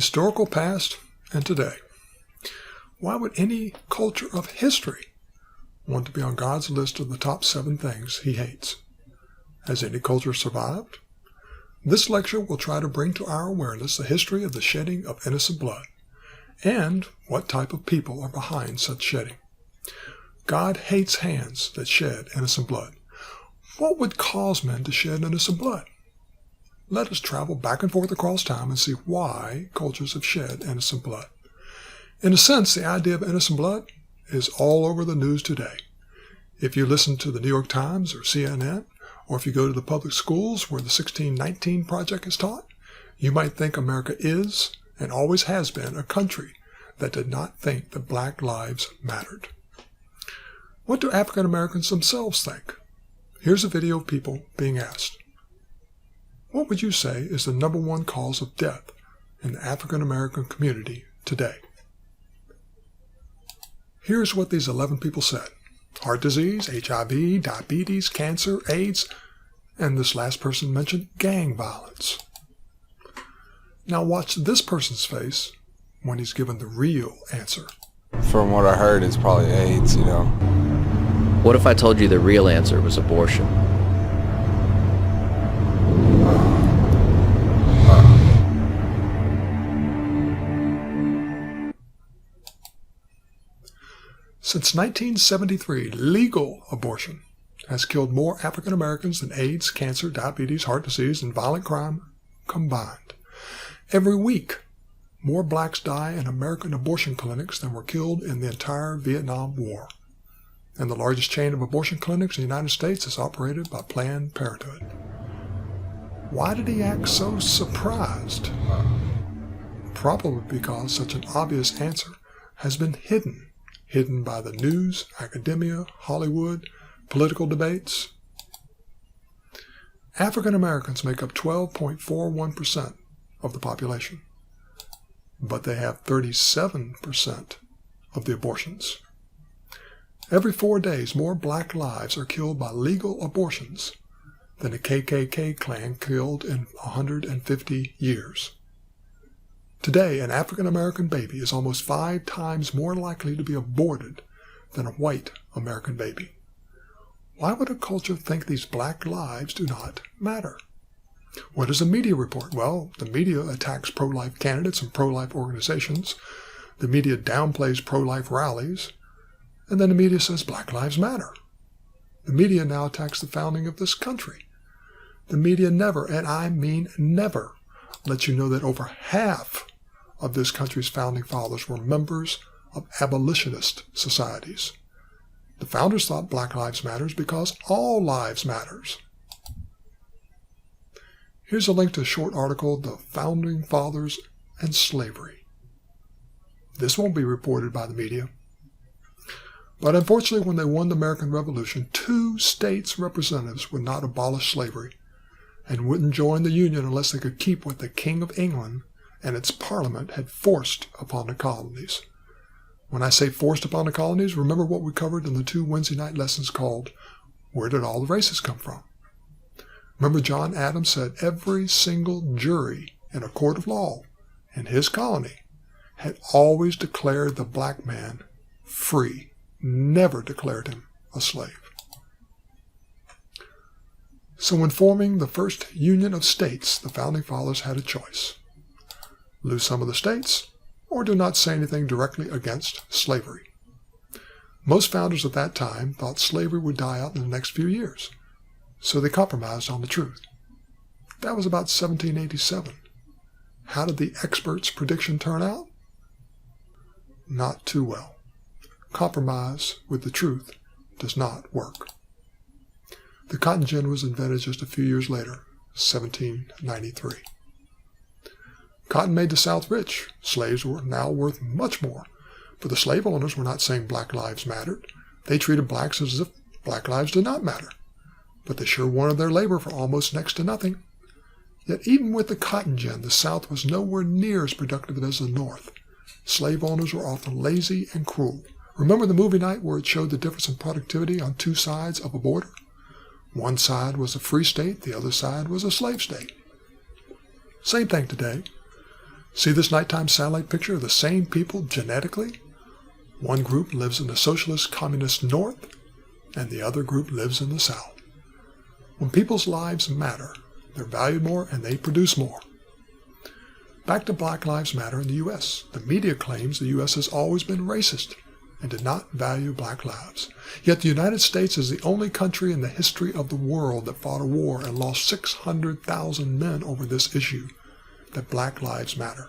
historical past and today. Why would any culture of history want to be on God's list of the top 7 things he hates? Has any culture survived? This lecture will try to bring to our awareness the history of the shedding of innocent blood and what type of people are behind such shedding. God hates hands that shed innocent blood. What would cause men to shed innocent blood? Let us travel back and forth across time and see why cultures have shed innocent blood. In a sense, the idea of innocent blood is all over the news today. If you listen to the New York Times or CNN, or if you go to the public schools where the 1619 Project is taught, you might think America is and always has been a country that did not think that black lives mattered. What do African Americans themselves think? Here's a video of people being asked. What would you say is the number 1 cause of death in the African American community today? Here's what these 11 people said. Heart disease, HIV, diabetes, cancer, AIDS, and this last person mentioned gang violence. Now watch this person's face when he's given the real answer. From what I heard, it's probably AIDS, What if I told you the real answer was abortion? Since 1973, legal abortion has killed more African Americans than AIDS, cancer, diabetes, heart disease, and violent crime combined. Every week, more blacks die in American abortion clinics than were killed in the entire Vietnam War. And the largest chain of abortion clinics in the United States is operated by Planned Parenthood. Why did he act so surprised? Probably because such an obvious answer has been hidden by the news, academia, Hollywood, political debates. African Americans make up 12.41% of the population, but they have 37% of the abortions. Every 4 days, more black lives are killed by legal abortions than the KKK clan killed in 150 years. Today, an African American baby is almost 5 times more likely to be aborted than a white American baby. Why would a culture think these black lives do not matter? What does the media report? Well, the media attacks pro-life candidates and pro-life organizations. The media downplays pro-life rallies. And then the media says Black Lives Matter. The media now attacks the founding of this country. The media never, and I mean never, lets you know that over half of this country's founding fathers were members of abolitionist societies. The founders thought Black Lives Matters because all lives matters. Here's a link to a short article, The Founding Fathers and Slavery. This won't be reported by the media. But unfortunately, when they won the American Revolution, 2 states' representatives would not abolish slavery and wouldn't join the Union unless they could keep what the King of England and its Parliament had forced upon the colonies. When I say forced upon the colonies, remember what we covered in the 2 Wednesday night lessons called Where Did All the Races Come From? Remember John Adams said every single jury in a court of law in his colony had always declared the black man free, never declared him a slave. So when forming the first Union of States, the Founding Fathers had a choice. Lose some of the states, or do not say anything directly against slavery. Most founders at that time thought slavery would die out in the next few years, so they compromised on the truth. That was about 1787. How did the experts' prediction turn out? Not too well. Compromise with the truth does not work. The cotton gin was invented just a few years later, 1793. Cotton made the South rich. Slaves were now worth much more. But the slave owners were not saying Black Lives mattered. They treated blacks as if Black lives did not matter. But they sure wanted their labor for almost next to nothing. Yet even with the cotton gin, the South was nowhere near as productive as the North. Slave owners were often lazy and cruel. Remember the movie night where it showed the difference in productivity on 2 sides of a border? One side was a free state, the other side was a slave state. Same thing today. See this nighttime satellite picture of the same people genetically? One group lives in the socialist communist north, and the other group lives in the south. When people's lives matter, they're valued more and they produce more. Back to Black Lives Matter in the U.S. The media claims the U.S. has always been racist and did not value black lives. Yet the United States is the only country in the history of the world that fought a war and lost 600,000 men over this issue, that black lives matter.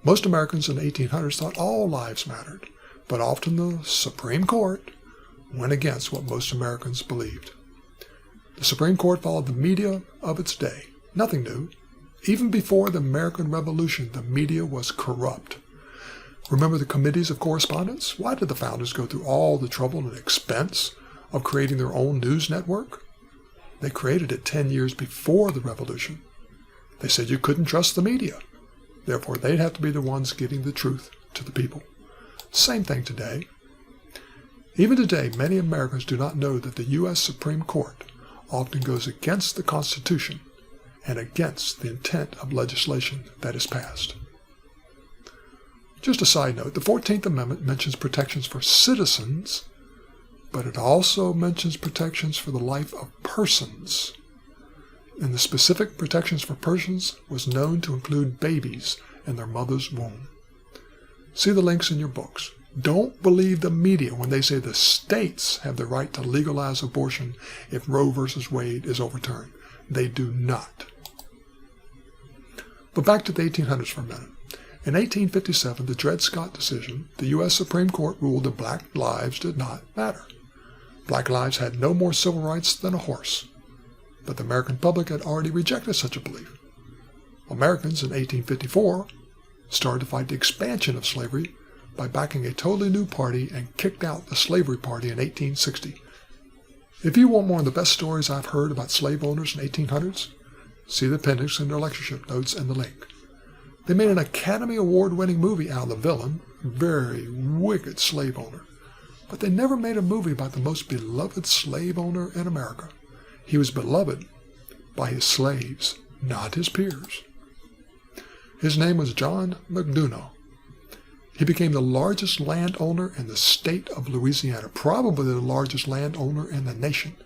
Most Americans in the 1800s thought all lives mattered, but often the Supreme Court went against what most Americans believed. The Supreme Court followed the media of its day. Nothing new. Even before the American Revolution, the media was corrupt. Remember the committees of correspondence? Why did the founders go through all the trouble and expense of creating their own news network? They created it 10 years before the revolution. They said you couldn't trust the media. Therefore, they'd have to be the ones getting the truth to the people. Same thing today. Even today, many Americans do not know that the U.S. Supreme Court often goes against the Constitution and against the intent of legislation that is passed. Just a side note, the 14th Amendment mentions protections for citizens, but it also mentions protections for the life of persons. And the specific protections for persons was known to include babies in their mother's womb. See the links in your books. Don't believe the media when they say the states have the right to legalize abortion if Roe v. Wade is overturned. They do not. But back to the 1800s for a minute. In 1857, the Dred Scott decision, the U.S. Supreme Court ruled that black lives did not matter. Black lives had no more civil rights than a horse. But the American public had already rejected such a belief. Americans in 1854 started to fight the expansion of slavery by backing a totally new party and kicked out the Slavery Party in 1860. If you want more of the best stories I've heard about slave owners in the 1800s, see the appendix in their lectureship notes and the link. They made an Academy Award-winning movie out of the villain, very wicked slave owner. But they never made a movie about the most beloved slave owner in America. He was beloved by his slaves, not his peers. His name was John McDonough. He became the largest landowner in the state of Louisiana, probably the largest landowner in the nation.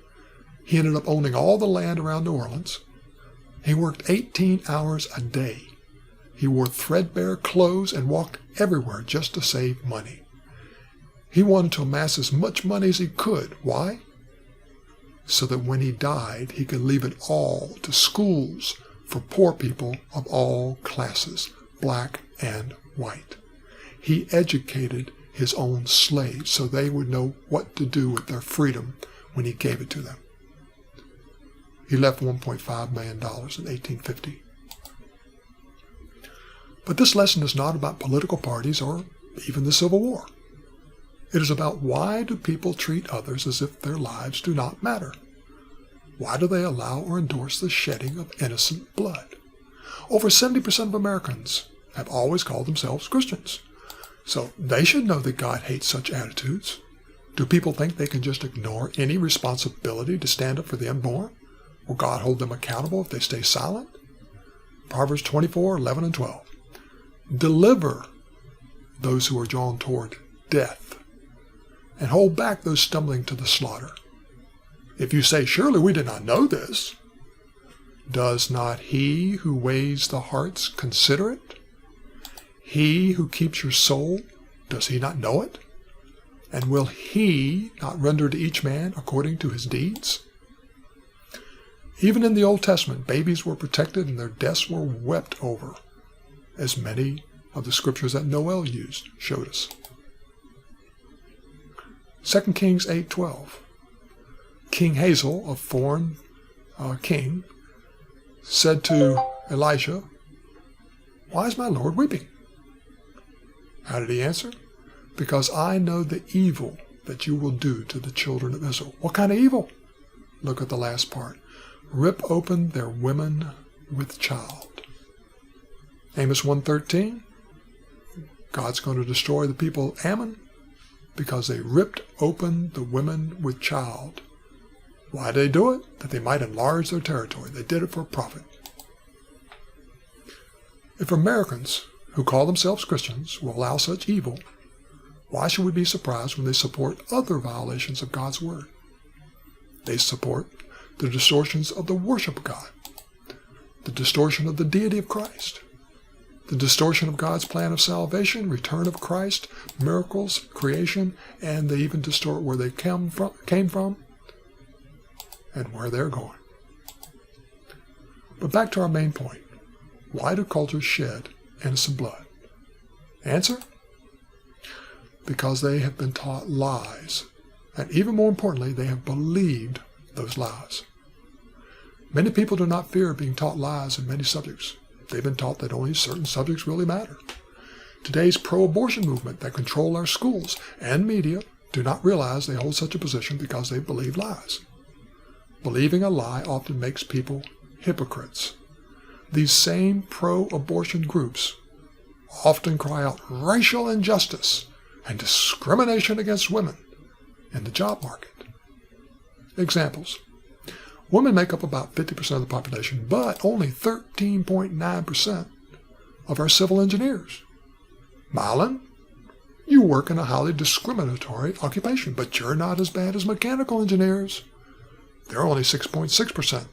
He ended up owning all the land around New Orleans. He worked 18 hours a day. He wore threadbare clothes and walked everywhere just to save money. He wanted to amass as much money as he could. Why? So that when he died, he could leave it all to schools for poor people of all classes, black and white. He educated his own slaves so they would know what to do with their freedom when he gave it to them. He left $1.5 million in 1850. But this lesson is not about political parties or even the Civil War. It is about why do people treat others as if their lives do not matter? Why do they allow or endorse the shedding of innocent blood? Over 70% of Americans have always called themselves Christians. So they should know that God hates such attitudes. Do people think they can just ignore any responsibility to stand up for the unborn? Will God hold them accountable if they stay silent? Proverbs 24:11 and 12. Deliver those who are drawn toward death, and hold back those stumbling to the slaughter. If you say, surely we did not know this, does not he who weighs the hearts consider it? He who keeps your soul, does he not know it? And will he not render to each man according to his deeds? Even in the Old Testament, babies were protected and their deaths were wept over, as many of the scriptures that Noel used showed us. 2 Kings 8:12. King Hazael, a foreign king, said to Elisha, "Why is my Lord weeping?" How did he answer? "Because I know the evil that you will do to the children of Israel." What kind of evil? Look at the last part. Rip open their women with child. Amos 1:13. God's going to destroy the people of Ammon because they ripped open the women with child. Why did they do it? That they might enlarge their territory. They did it for profit. If Americans who call themselves Christians will allow such evil, why should we be surprised when they support other violations of God's Word? They support the distortions of the worship of God, the distortion of the deity of Christ, the distortion of God's plan of salvation, return of Christ, miracles, creation, and they even distort where they came from and where they're going. But back to our main point. Why do cultures shed innocent blood? Answer? Because they have been taught lies. And even more importantly, they have believed those lies. Many people do not fear being taught lies in many subjects. They've been taught that only certain subjects really matter. Today's pro-abortion movement that control our schools and media do not realize they hold such a position because they believe lies. Believing a lie often makes people hypocrites. These same pro-abortion groups often cry out racial injustice and discrimination against women in the job market. Examples. Women make up about 50% of the population, but only 13.9% of our civil engineers. Marlon, you work in a highly discriminatory occupation, but you're not as bad as mechanical engineers. They're only 6.6%.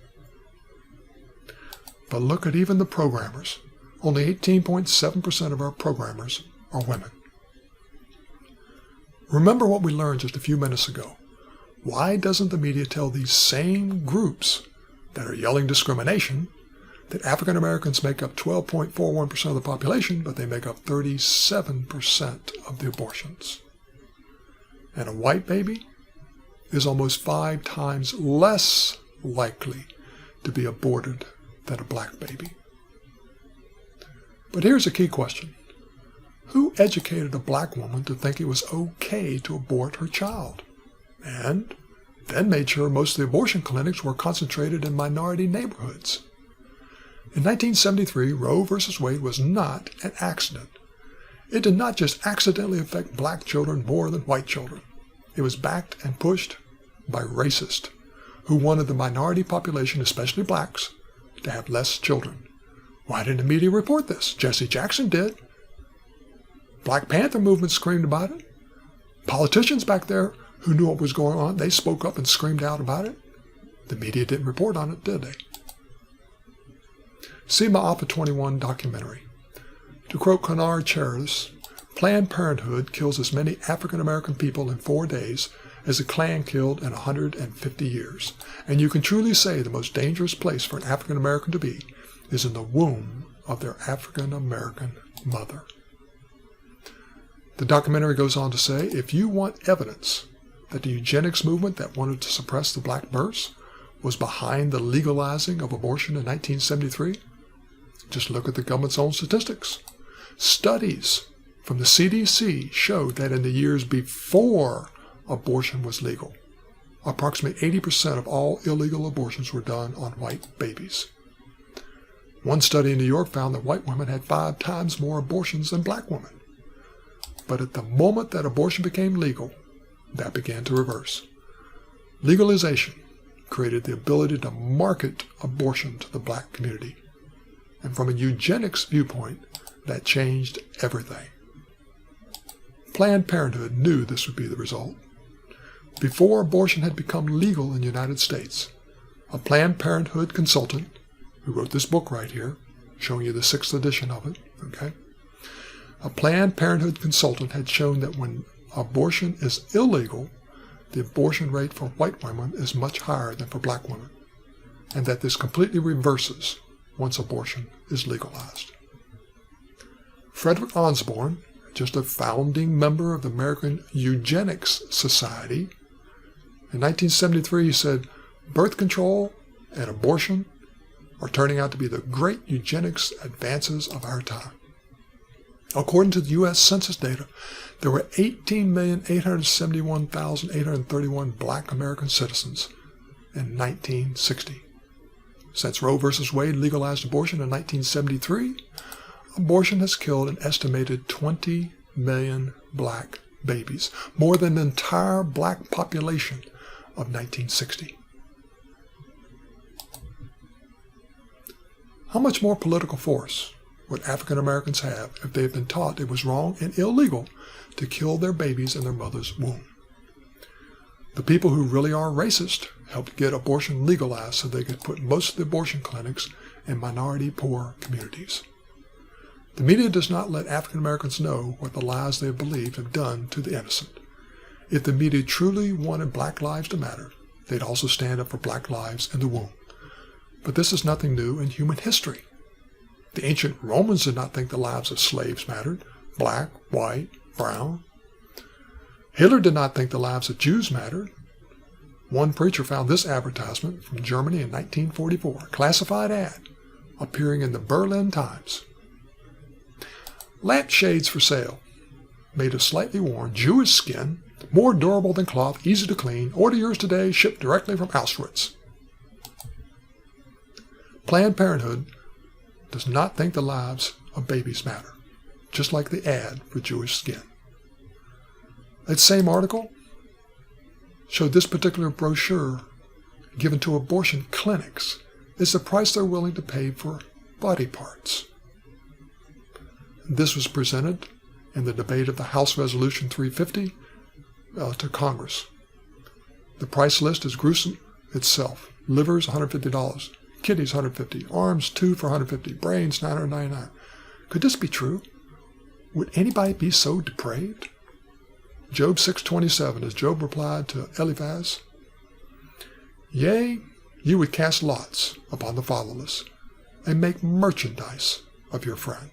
But look at even the programmers. Only 18.7% of our programmers are women. Remember what we learned just a few minutes ago. Why doesn't the media tell these same groups that are yelling discrimination that African Americans make up 12.41% of the population, but they make up 37% of the abortions? And a white baby is almost 5 times less likely to be aborted than a black baby. But here's a key question. Who educated a black woman to think it was okay to abort her child? And then made sure most of the abortion clinics were concentrated in minority neighborhoods. In 1973, Roe v. Wade was not an accident. It did not just accidentally affect black children more than white children. It was backed and pushed by racists who wanted the minority population, especially blacks, to have less children. Why didn't the media report this? Jesse Jackson did. Black Panther movement screamed about it. Politicians back there who knew what was going on, they spoke up and screamed out about it. The media didn't report on it, did they? See my Alpha 21 documentary. To quote Kennard Charis, Planned Parenthood kills as many African American people in 4 days as the Klan killed in 150 years. And you can truly say the most dangerous place for an African American to be is in the womb of their African American mother. The documentary goes on to say, if you want evidence that the eugenics movement that wanted to suppress the black births was behind the legalizing of abortion in 1973, just look at the government's own statistics. Studies from the CDC showed that in the years before abortion was legal, approximately 80% of all illegal abortions were done on white babies. One study in New York found that white women had 5 times more abortions than black women. But at the moment that abortion became legal, that began to reverse. Legalization created the ability to market abortion to the black community. And from a eugenics viewpoint, that changed everything. Planned Parenthood knew this would be the result. Before abortion had become legal in the United States, a Planned Parenthood consultant, who wrote this book right here, showing you the 6th edition of it, okay? A Planned Parenthood consultant had shown that when abortion is illegal, the abortion rate for white women is much higher than for black women, and that this completely reverses once abortion is legalized. Frederick Osborne, just a founding member of the American Eugenics Society, in 1973 he said, birth control and abortion are turning out to be the great eugenics advances of our time. According to the U.S. Census data, there were 18,871,831 black American citizens in 1960. Since Roe v. Wade legalized abortion in 1973, abortion has killed an estimated 20 million black babies, more than the entire black population of 1960. How much more political force would African Americans have if they had been taught it was wrong and illegal to kill their babies in their mother's womb? The people who really are racist helped get abortion legalized so they could put most of the abortion clinics in minority poor communities. The media does not let African Americans know what the lies they have believed have done to the innocent. If the media truly wanted black lives to matter, they'd also stand up for black lives in the womb. But this is nothing new in human history. The ancient Romans did not think the lives of slaves mattered, black, white, brown. Hitler did not think the lives of Jews mattered. One preacher found this advertisement from Germany in 1944, a classified ad, appearing in the Berlin Times. Lampshades for sale, made of slightly worn Jewish skin, more durable than cloth, easy to clean. Order yours today, shipped directly from Auschwitz. Planned Parenthood does not think the lives of babies matter, just like the ad for Jewish skin. That same article showed this particular brochure given to abortion clinics is the price they're willing to pay for body parts. This was presented in the debate of the House Resolution 350 to Congress. The price list is gruesome itself. Livers, $150. Kidneys, $150. Arms, 2 for $150. Brains, $999. Could this be true? Would anybody be so depraved? Job 6:27, as Job replied to Eliphaz, "Yea, you would cast lots upon the fatherless, and make merchandise of your friend."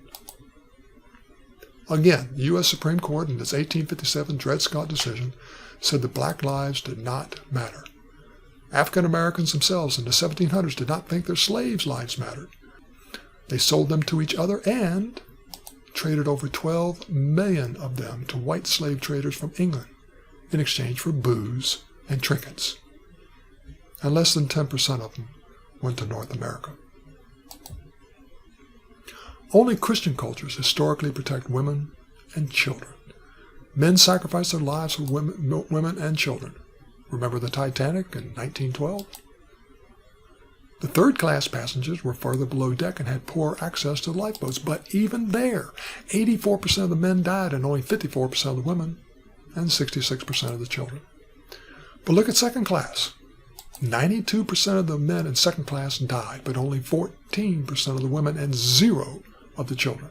Again, the U.S. Supreme Court in its 1857 Dred Scott decision said that black lives did not matter. African Americans themselves in the 1700s did not think their slaves' lives mattered. They sold them to each other and traded over 12 million of them to white slave traders from England in exchange for booze and trinkets. And less than 10% of them went to North America. Only Christian cultures historically protect women and children. Men sacrifice their lives for women and children. Remember the Titanic in 1912? The third-class passengers were further below deck and had poor access to the lifeboats, but even there, 84% of the men died and only 54% of the women, and 66% of the children. But look at second class. 92% of the men in second class died, but only 14% of the women and 0 of the children.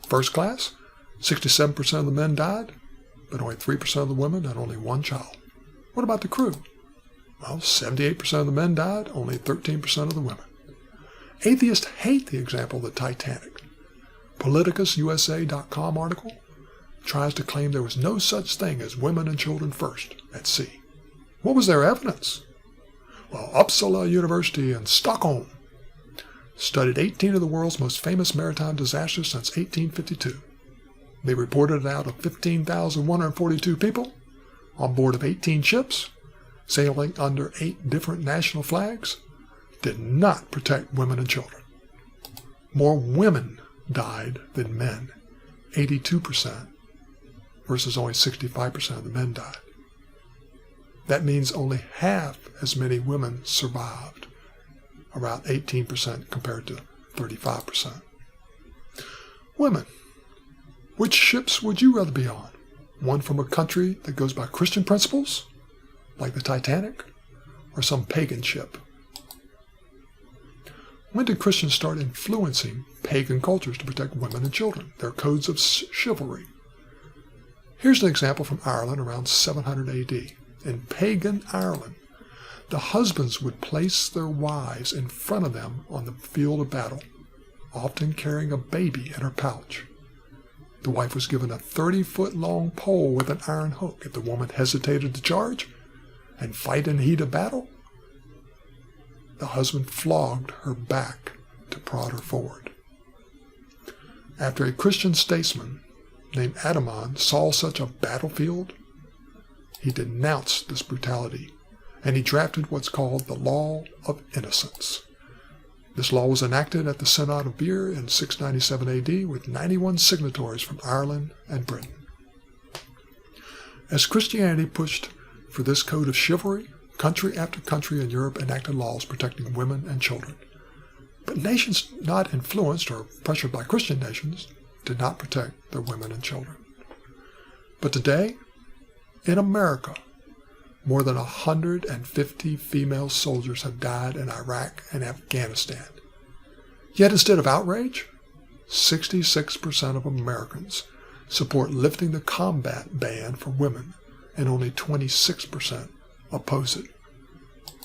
First class, 67% of the men died, but only 3% of the women and only 1 child. What about the crew? Well, 78% of the men died, only 13% of the women. Atheists hate the example of the Titanic. PoliticusUSA.com article tries to claim there was no such thing as women and children first at sea. What was their evidence? Well, Uppsala University in Stockholm studied 18 of the world's most famous maritime disasters since 1852. They reported out of 15,142 people on board of 18 ships, sailing under 8 different national flags, did not protect women and children. More women died than men, 82%, versus only 65% of the men died. That means only half as many women survived, around 18% compared to 35%. Women. Which ships would you rather be on? One from a country that goes by Christian principles, like the Titanic, or some pagan ship? When did Christians start influencing pagan cultures to protect women and children, their codes of chivalry? Here's an example from Ireland around 700 AD. In pagan Ireland, the husbands would place their wives in front of them on the field of battle, often carrying a baby in her pouch. The wife was given a 30-foot-long pole with an iron hook. If the woman hesitated to charge and fight in the heat of battle, the husband flogged her back to prod her forward. After a Christian statesman named Adamon saw such a battlefield, he denounced this brutality, and he drafted what's called the Law of Innocence. This law was enacted at the Synod of Beer in 697 AD with 91 signatories from Ireland and Britain. As Christianity pushed for this code of chivalry, country after country in Europe enacted laws protecting women and children. But nations not influenced or pressured by Christian nations did not protect their women and children. But today, in America, more than 150 female soldiers have died in Iraq and Afghanistan. Yet instead of outrage, 66% of Americans support lifting the combat ban for women, and only 26% oppose it.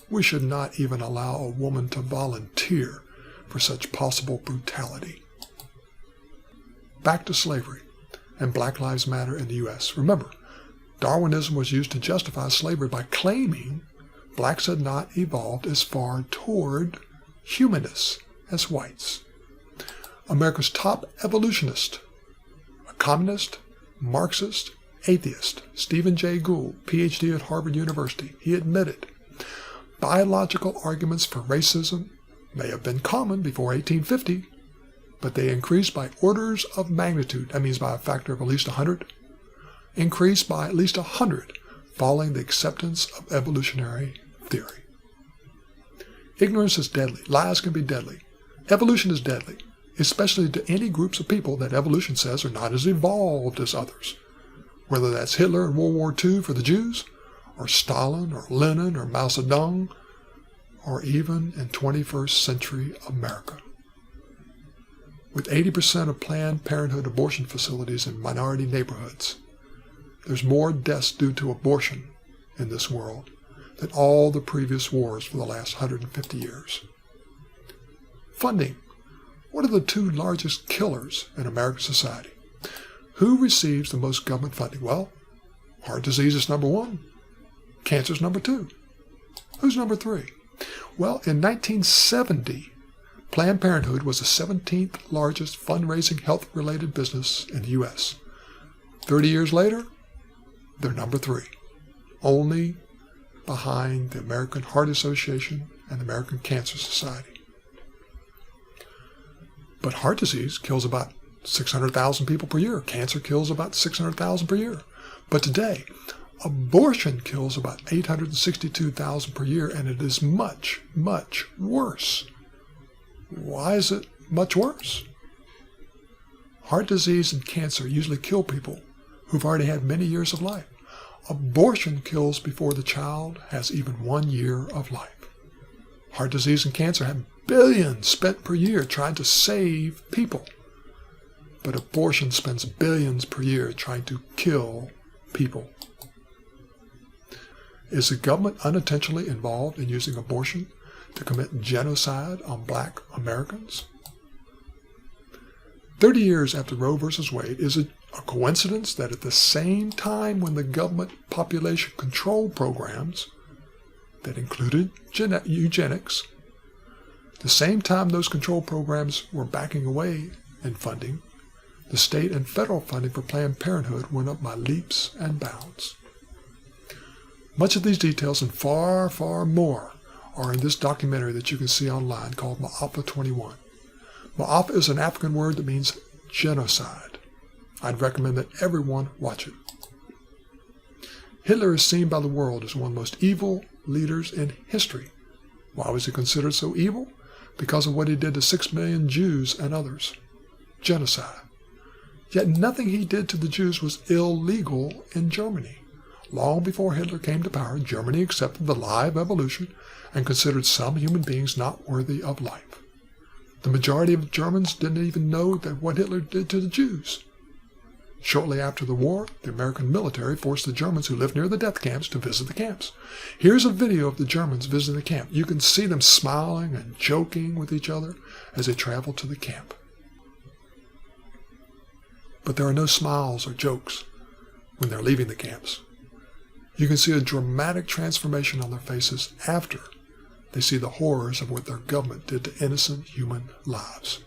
We should not even allow a woman to volunteer for such possible brutality. Back to slavery and Black Lives Matter in the U.S. Remember, Darwinism was used to justify slavery by claiming blacks had not evolved as far toward humanists as whites. America's top evolutionist, a communist, Marxist, atheist, Stephen Jay Gould, PhD at Harvard University, he admitted biological arguments for racism may have been common before 1850, but they increased by orders of magnitude, that means by a factor of at least 100, increased by at least 100 following the acceptance of evolutionary theory. Ignorance is deadly. Lies can be deadly. Evolution is deadly, especially to any groups of people that evolution says are not as evolved as others, whether that's Hitler in World War II for the Jews, or Stalin, or Lenin, or Mao Zedong, or even in 21st century America. With 80% of Planned Parenthood abortion facilities in minority neighborhoods, there's more deaths due to abortion in this world than all the previous wars for the last 150 years. Funding. What are the two largest killers in American society? Who receives the most government funding? Well, heart disease is number one. Cancer is number two. Who's number three? Well, in 1970, Planned Parenthood was the 17th largest fundraising health-related business in the U.S. 30 years later, they're number three, only behind the American Heart Association and the American Cancer Society. But heart disease kills about 600,000 people per year. Cancer kills about 600,000 per year. But today, abortion kills about 862,000 per year, and it is much, much worse. Why is it much worse? Heart disease and cancer usually kill people who've already had many years of life. Abortion kills before the child has even 1 year of life. Heart disease and cancer have billions spent per year trying to save people. But abortion spends billions per year trying to kill people. Is the government unintentionally involved in using abortion to commit genocide on black Americans? 30 years after Roe v. Wade, is it a coincidence that at the same time when the government population control programs that included eugenics, the same time those control programs were backing away in funding, the state and federal funding for Planned Parenthood went up by leaps and bounds. Much of these details and far, far more are in this documentary that you can see online called Ma'afa 21. Ma'afa is an African word that means genocide. I'd recommend that everyone watch it. Hitler is seen by the world as one of the most evil leaders in history. Why was he considered so evil? Because of what he did to 6 million Jews and others. Genocide. Yet nothing he did to the Jews was illegal in Germany. Long before Hitler came to power, Germany accepted the lie of evolution and considered some human beings not worthy of life. The majority of Germans didn't even know that what Hitler did to the Jews. Shortly after the war, the American military forced the Germans who lived near the death camps to visit the camps. Here's a video of the Germans visiting the camp. You can see them smiling and joking with each other as they travel to the camp. But there are no smiles or jokes when they're leaving the camps. You can see a dramatic transformation on their faces after they see the horrors of what their government did to innocent human lives.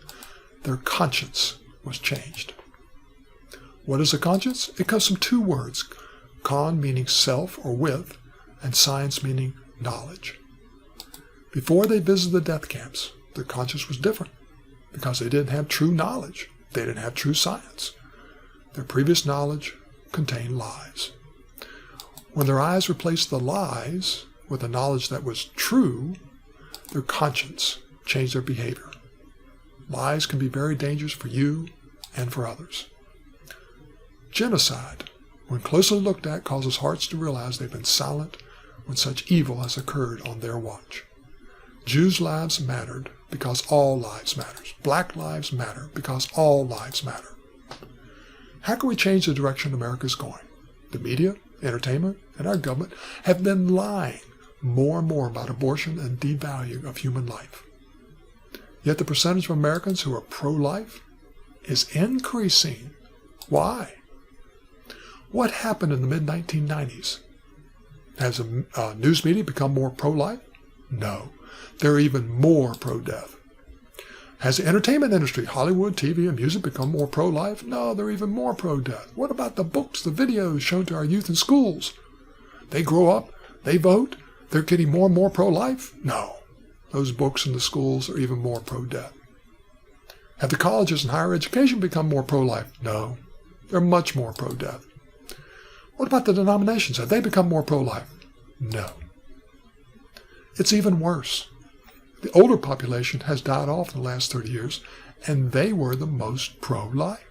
Their conscience was changed. What is a conscience? It comes from two words, con meaning self or with, and science meaning knowledge. Before they visited the death camps, their conscience was different because they didn't have true knowledge. They didn't have true science. Their previous knowledge contained lies. When their eyes replaced the lies with the knowledge that was true, their conscience changed their behavior. Lies can be very dangerous for you and for others. Genocide, when closely looked at, causes hearts to realize they've been silent when such evil has occurred on their watch. Jews' lives mattered because all lives matter. Black lives matter because all lives matter. How can we change the direction America is going? The media, entertainment, and our government have been lying more and more about abortion and devaluing of human life. Yet the percentage of Americans who are pro-life is increasing. Why? What happened in the mid-1990s? Has the news media become more pro-life? No. They're even more pro-death. Has the entertainment industry, Hollywood, TV, and music become more pro-life? No, they're even more pro-death. What about the books, the videos shown to our youth in schools? They grow up, they vote, they're getting more and more pro-life? No. Those books in the schools are even more pro-death. Have the colleges and higher education become more pro-life? No. They're much more pro-death. What about the denominations? Have they become more pro-life? No. It's even worse. The older population has died off in the last 30 years, and they were the most pro-life.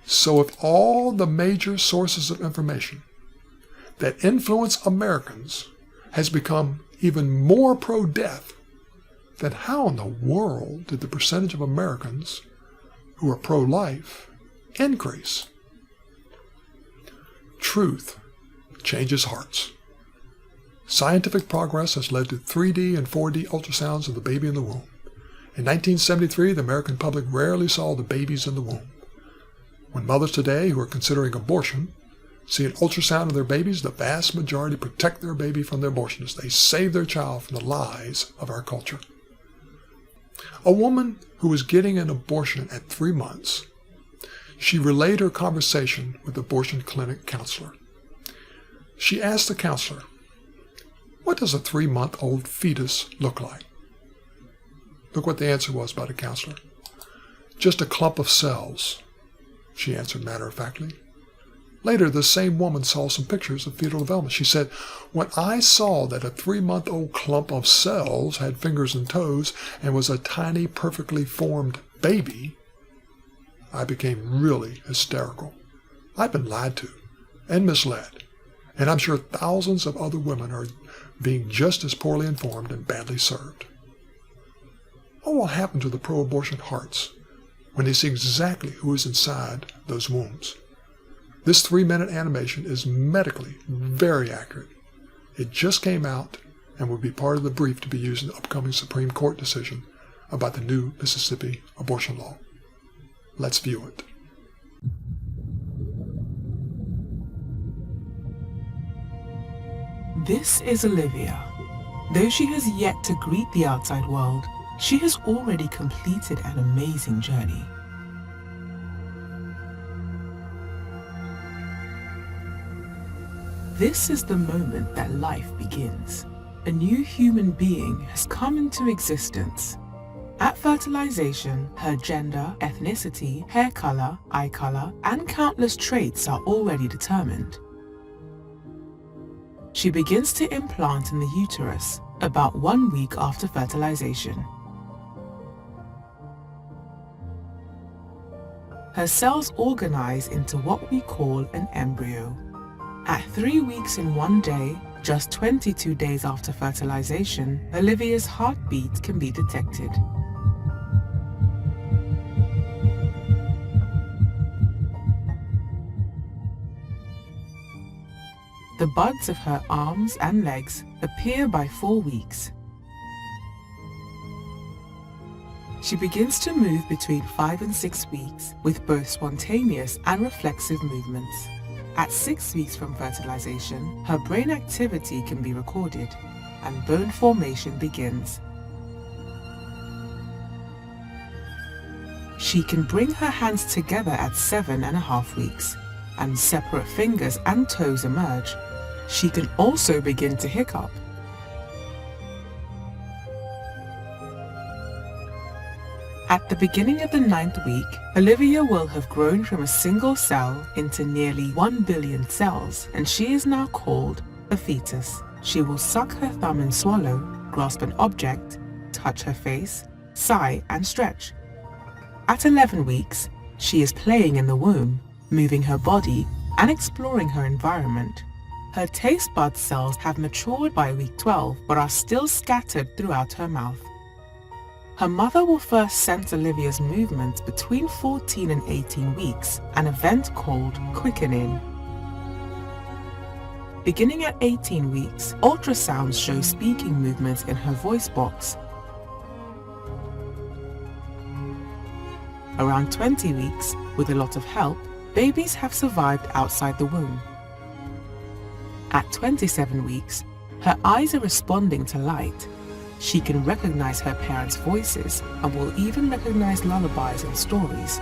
So if all the major sources of information that influence Americans has become even more pro-death, then how in the world did the percentage of Americans who are pro-life increase? Truth changes hearts. Scientific progress has led to 3D and 4D ultrasounds of the baby in the womb. In 1973, the American public rarely saw the babies in the womb. When mothers today who are considering abortion see an ultrasound of their babies, the vast majority protect their baby from the abortionists. They save their child from the lies of our culture. A woman who was getting an abortion at 3 months, she relayed her conversation with the abortion clinic counselor. She asked the counselor, "What does a 3-month-old fetus look like?" Look what the answer was by the counselor. "Just a clump of cells," she answered matter-of-factly. Later, the same woman saw some pictures of fetal development. She said, "When I saw that a 3-month-old clump of cells had fingers and toes and was a tiny, perfectly formed baby, I became really hysterical. I've been lied to and misled, and I'm sure thousands of other women are being just as poorly informed and badly served." What will happen to the pro-abortion hearts when they see exactly who is inside those wombs? This 3-minute animation is medically very accurate. It just came out and will be part of the brief to be used in the upcoming Supreme Court decision about the new Mississippi abortion law. Let's view it. This is Olivia. Though she has yet to greet the outside world, she has already completed an amazing journey. This is the moment that life begins. A new human being has come into existence. At fertilization, her gender, ethnicity, hair color, eye color, and countless traits are already determined. She begins to implant in the uterus about 1 week after fertilization. Her cells organize into what we call an embryo. At 3 weeks and 1 day, just 22 days after fertilization, Olivia's heartbeat can be detected. The buds of her arms and legs appear by 4 weeks. She begins to move between 5 and 6 weeks with both spontaneous and reflexive movements. At 6 weeks from fertilization, her brain activity can be recorded and bone formation begins. She can bring her hands together at 7.5 weeks, and separate fingers and toes emerge. She can also begin to hiccup. At the beginning of the 9th week, Olivia will have grown from a single cell into nearly 1 billion cells, and she is now called a fetus. She will suck her thumb and swallow, grasp an object, touch her face, sigh and stretch. At 11 weeks, she is playing in the womb, moving her body and exploring her environment. Her taste bud cells have matured by week 12 but are still scattered throughout her mouth. Her mother will first sense Olivia's movements between 14 and 18 weeks, an event called quickening. Beginning at 18 weeks, ultrasounds show speaking movements in her voice box. Around 20 weeks, with a lot of help, babies have survived outside the womb. At 27 weeks, her eyes are responding to light. She can recognize her parents' voices and will even recognize lullabies and stories.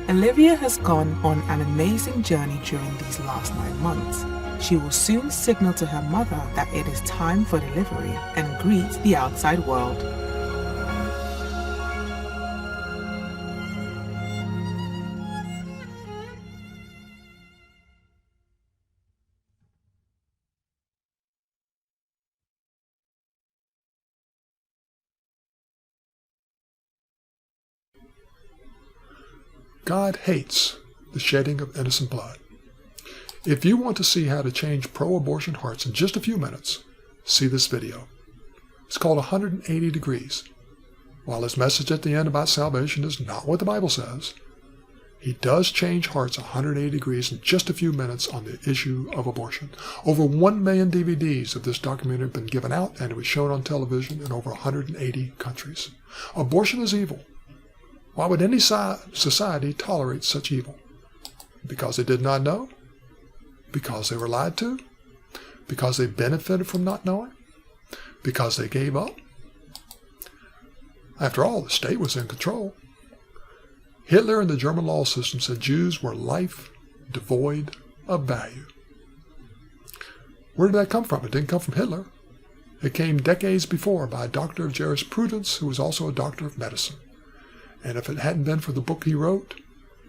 Olivia has gone on an amazing journey during these last 9 months. She will soon signal to her mother that it is time for delivery and greet the outside world. God hates the shedding of innocent blood. If you want to see how to change pro-abortion hearts in just a few minutes, see this video. It's called 180 Degrees. While his message at the end about salvation is not what the Bible says, he does change hearts 180 degrees in just a few minutes on the issue of abortion. Over 1 million DVDs of this documentary have been given out, and it was shown on television in over 180 countries. Abortion is evil. Why would any society tolerate such evil? Because they did not know? Because they were lied to? Because they benefited from not knowing? Because they gave up? After all, the state was in control. Hitler and the German law system said Jews were life devoid of value. Where did that come from? It didn't come from Hitler. It came decades before by a doctor of jurisprudence who was also a doctor of medicine. And if it hadn't been for the book he wrote,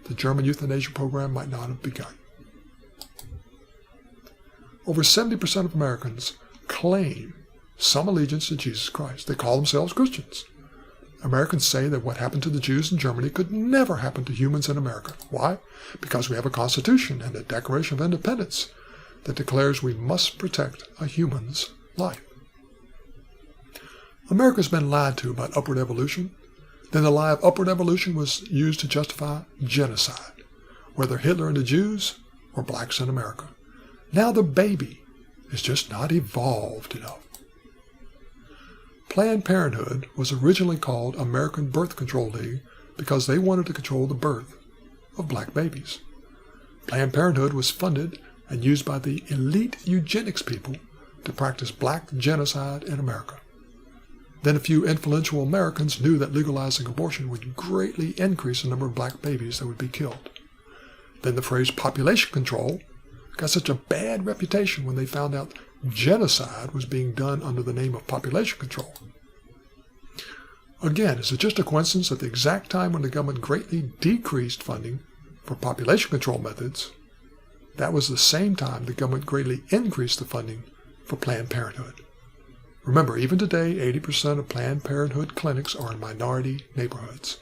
the German euthanasia program might not have begun. Over 70% of Americans claim some allegiance to Jesus Christ. They call themselves Christians. Americans say that what happened to the Jews in Germany could never happen to humans in America. Why? Because we have a Constitution and a Declaration of Independence that declares we must protect a human's life. America's been lied to about upward evolution. Then the lie of upward evolution was used to justify genocide, whether Hitler and the Jews or blacks in America. Now the baby is just not evolved enough. Planned Parenthood was originally called American Birth Control League because they wanted to control the birth of black babies. Planned Parenthood was funded and used by the elite eugenics people to practice black genocide in America. Then a few influential Americans knew that legalizing abortion would greatly increase the number of black babies that would be killed. Then the phrase population control got such a bad reputation when they found out genocide was being done under the name of population control. Again, is it just a coincidence that the exact time when the government greatly decreased funding for population control methods, that was the same time the government greatly increased the funding for Planned Parenthood? Remember, even today, 80% of Planned Parenthood clinics are in minority neighborhoods.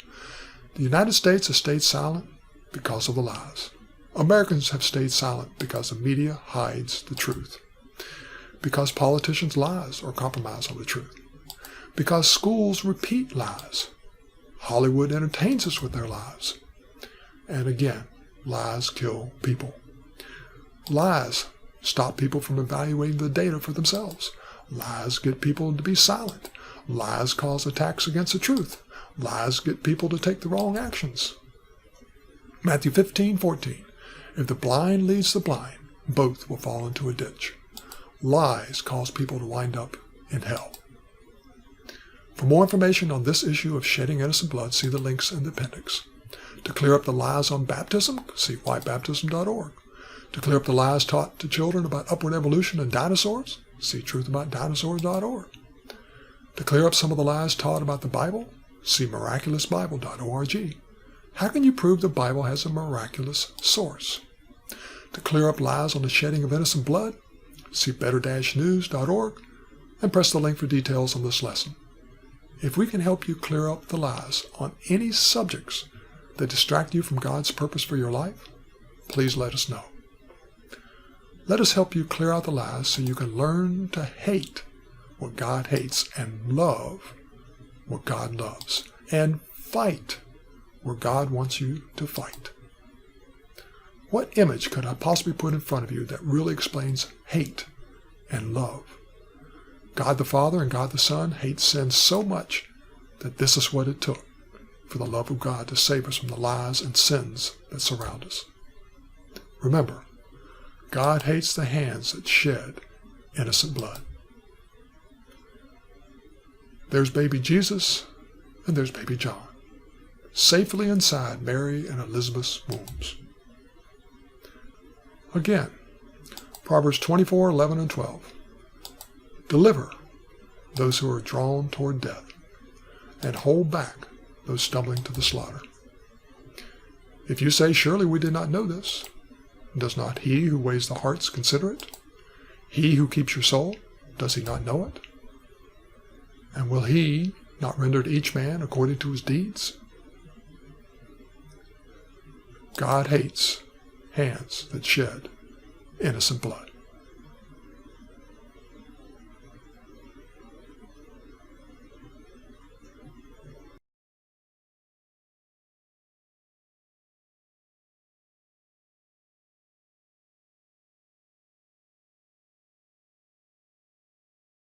The United States has stayed silent because of the lies. Americans have stayed silent because the media hides the truth. Because politicians lie or compromise on the truth. Because schools repeat lies. Hollywood entertains us with their lies. And again, lies kill people. Lies stop people from evaluating the data for themselves. Lies get people to be silent. Lies cause attacks against the truth. Lies get people to take the wrong actions. Matthew 15:14. If the blind leads the blind, both will fall into a ditch. Lies cause people to wind up in hell. For more information on this issue of shedding innocent blood, see the links in the appendix. To clear up the lies on baptism, see whitebaptism.org. To clear up the lies taught to children about upward evolution and dinosaurs, see truthaboutdinosaurs.org. To clear up some of the lies taught about the Bible, see miraculousbible.org. How can you prove the Bible has a miraculous source? To clear up lies on the shedding of innocent blood, see better-news.org and press the link for details on this lesson. If we can help you clear up the lies on any subjects that distract you from God's purpose for your life, please let us know. Let us help you clear out the lies so you can learn to hate what God hates and love what God loves, and fight where God wants you to fight. What image could I possibly put in front of you that really explains hate and love? God the Father and God the Son hate sin so much that this is what it took for the love of God to save us from the lies and sins that surround us. Remember, God hates the hands that shed innocent blood. There's baby Jesus and there's baby John, safely inside Mary and Elizabeth's wombs. Again, Proverbs 24:11 and 12. Deliver those who are drawn toward death, and hold back those stumbling to the slaughter. If you say, surely we did not know this, does not he who weighs the hearts consider it? He who keeps your soul, does he not know it? And will he not render to each man according to his deeds? God hates hands that shed innocent blood.